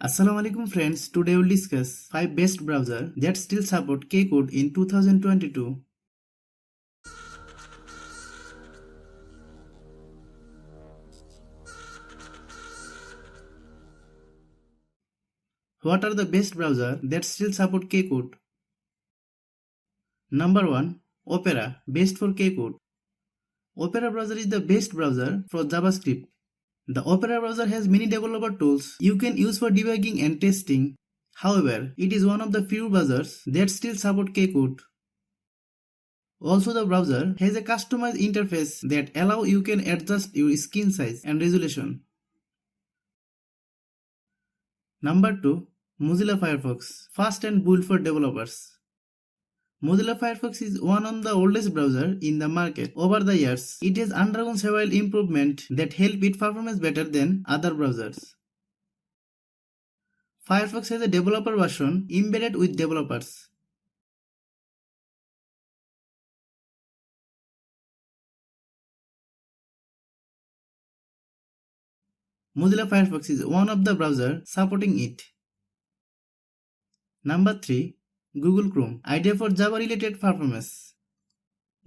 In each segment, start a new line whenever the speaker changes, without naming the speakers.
Assalamu alaikum friends, today we'll discuss 5 best browser that still support KeyCode in 2022. What are the best browser that still support KeyCode? Number 1. Opera, best for KeyCode. Opera browser is the best browser for JavaScript. The Opera browser has many developer tools you can use for debugging and testing. However, it is one of the few browsers that still support KeyCode. Also, the browser has a customized interface that allows you can adjust your screen size and resolution. Number 2. Mozilla Firefox, fast and built for developers. Mozilla Firefox is one of the oldest browser in the market. Over the years, it has undergone several improvements that help it perform better than other browsers. Firefox has a developer version embedded with developers. Mozilla Firefox is one of the browsers supporting it. Number 3. Google Chrome, idea for Java related performance.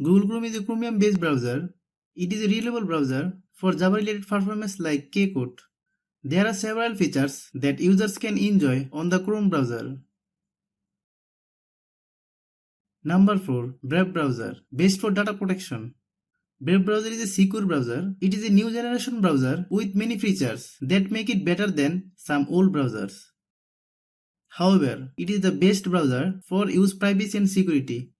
Google Chrome is a Chromium based browser. It is a reliable browser for Java related performance like KeyCode. There are several features that users can enjoy on the Chrome browser. Number 4. Brave browser, best for data protection. Brave browser is a secure browser. It is a new generation browser with many features that make it better than some old browsers. However, it is the best browser for use privacy and security.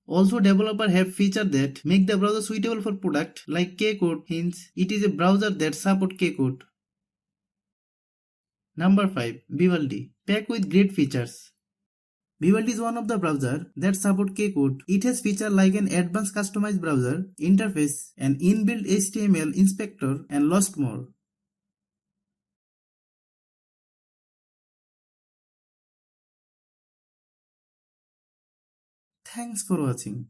Also, developers have features that make the browser suitable for products like KeyCode, hence it is a browser that supports KeyCode. Number 5. Vivaldi, packed with great features. Vivaldi is one of the browsers that support KeyCode. It has features like an advanced customized browser interface, an inbuilt HTML inspector, and lots more. Thanks for watching.